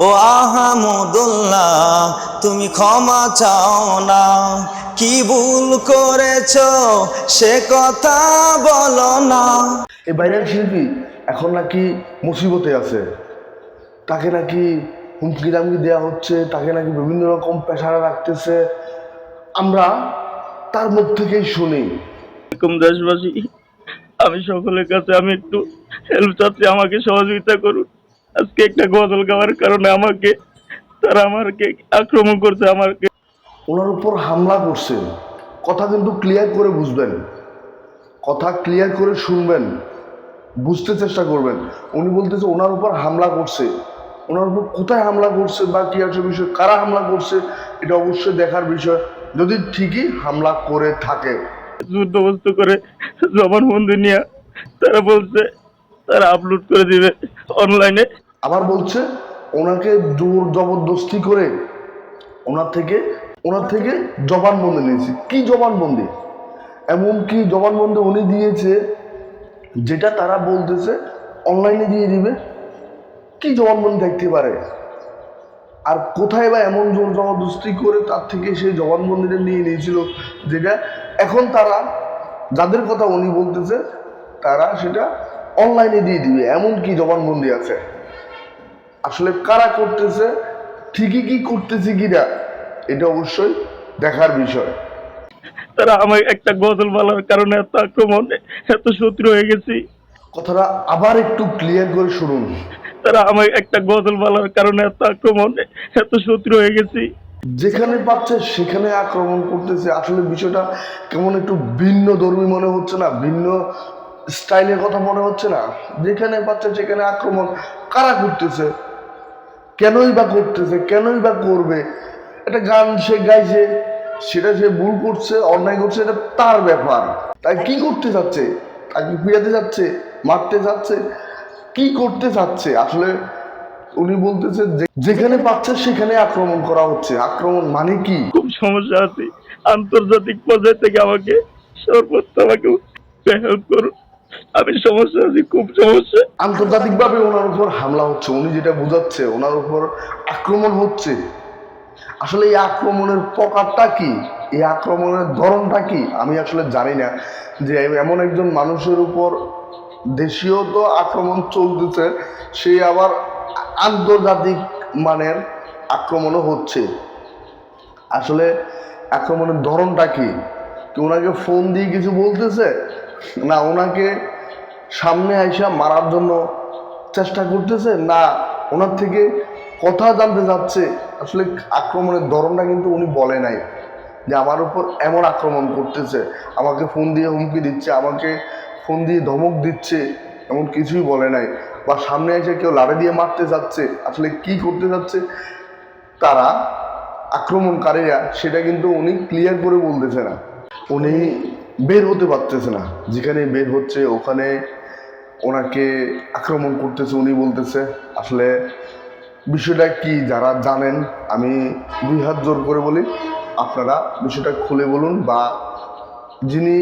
ও আহমদুল্লাহ তুমি ক্ষমা চাও না, কি ভুল করেছো সে কথা বলো না। এই ভাইরাল শিল্পী এখন নাকি মুসিবতে আছে, তাকে নাকি হুমকি দামকি দেওয়া হচ্ছে, তাকে নাকি বিভিন্ন রকম পেশারা রাখতেছে। আমরা তার মুখ থেকেই শুনি। দেশবাসী, আমি সকলের কাছে আমি একটু হেল্প চাচ্ছি, আমাকে সহযোগিতা করুন। আজকে একটা গজল গাওয়ার কারণে তারা আমাকে আক্রমণ করছে। ওনার উপর হামলা করছে, কথা কিন্তু ক্লিয়ার করে বুঝবেন, কথা ক্লিয়ার করে শুনবেন, বুঝতে চেষ্টা করবেন। উনি বলতেছে ওনার উপর হামলা করছে, ওনার উপর কোথায় হামলা করছে বা কি আছে বিষয়, কারা হামলা করছে এটা অবশ্যই দেখার বিষয়, যদি ঠিকই হামলা করে থাকে। যুদ্ধবস্ত করে জবানবন্দি নিয়ে তারা বলছে তারা আপলোড করে দিবে অনলাইনে। আবার বলছে ওনাকে জোর জবরদস্তি করে ওনার থেকে জবানবন্দি নিয়েছে। কি জবানবন্দি? এমন কি জবানবন্দি উনি দিয়েছে যেটা তারা বলতেছে অনলাইনে দিয়ে দিবে? কি জবানবন্দি দেখতে পারে? আর কোথায় বা এমন জোর জবরদস্তি করে তার থেকে সেই জবানবন্দিটা নিয়ে নিয়েছিল যেটা এখন তারা, যাদের কথা উনি বলতেছে, তারা সেটা অনলাইনে দিয়ে দিবে? এমন কি জবানবন্দি আছে? আসলে কারা করতেছে, ঠিকই কি করতেছে কিনা, এটা অবশ্যই দেখার বিষয়। তারা আমার একটা গজল বলার কারণে এত আক্রমণ, এত শত্রু হয়ে গেছি। কথাটা আবার একটু ক্লিয়ার করে শুনুন। তারা আমার একটা গজল বলার কারণে এত আক্রমণ, এত শত্রু হয়ে গেছি। যেখানে পাচ্ছে সেখানে আক্রমণ করতেছে। আসলে বিষয়টা কেমন একটু ভিন্ন ধর্মী মনে হচ্ছে না? ভিন্ন স্টাইলের কথা মনে হচ্ছে না? যেখানে পাচ্ছে সেখানে আক্রমণ কারা করতেছে? কেনই বা করতেছে? কেনই বা করবে? একটা গান সে গাইছে, সেটা সে ভুল করছে, অন্যায় করছে, এটা তার ব্যাপার। তাই কি করতে চাচ্ছে? তাকে পিড়াতে যাচ্ছে, মারতে যাচ্ছে, কি করতে চাচ্ছে? আসলে উনি বলতেছে যেখানে পাচ্ছে সেখানে আক্রমণ করা হচ্ছে। আক্রমণ মানে কি? খুব সমস্যা আছে, আন্তর্জাতিক পর্যায় থেকে আমাকে সর্বোচ্চ হেল্প করুন। আমি সমস্যা আছি, খুব সমস্যা। আন্তর্জাতিকভাবে ওনার উপর হামলা হচ্ছে, উনি যেটা বুঝাচ্ছে ওনার উপর আক্রমণ হচ্ছে। আসলে এই আক্রমণের প্রকারটা কি, এই আক্রমণের ধরনটা কি, আমি আসলে জানি না। যে এমন একজন মানুষের উপর দেশীয় তো আক্রমণ চলতেছে, সে আবার আন্তর্জাতিক মানের আক্রমণও হচ্ছে। আসলে আক্রমণের ধরনটা কি? ওনাকে ফোন দিয়ে কিছু বলতেছে, না ওনাকে সামনে আইসা মারার জন্য চেষ্টা করতেছে, না ওনার থেকে কথা জানতে যাচ্ছে? আসলে আক্রমণের ধরনটা কিন্তু উনি বলে নাই যে আমার উপর এমন আক্রমণ করতেছে, আমাকে ফোন দিয়ে হুমকি দিচ্ছে, আমাকে ফোন দিয়ে ধমক দিচ্ছে, এমন কিছুই বলে নাই। বা সামনে এসে কেউ লাঠি দিয়ে মারতে যাচ্ছে, আসলে কি করতে যাচ্ছে তারা আক্রমণকারীরা, সেটা কিন্তু উনি ক্লিয়ার করে বলতেছে না। উনি বের হতে পারতেছে না, যেখানে বের হচ্ছে ওখানে ওনাকে আক্রমণ করতেছে। উনি বলতেছে আসলে বিষয়টা কি, যারা জানেন, আমি দুই হাত জোর করে বলি আপনারা বিষয়টা খুলে বলুন। বা যিনি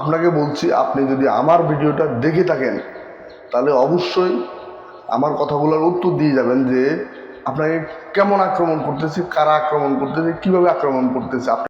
আপনাকে বলছি, আপনি যদি আমার ভিডিওটা দেখে থাকেন তাহলে অবশ্যই আমার কথাগুলোর উত্তর দিয়ে যাবেন যে আপনাকে কেমন আক্রমণ করতেছে, কারা আক্রমণ করতেছে, কিভাবে আক্রমণ করতেছে।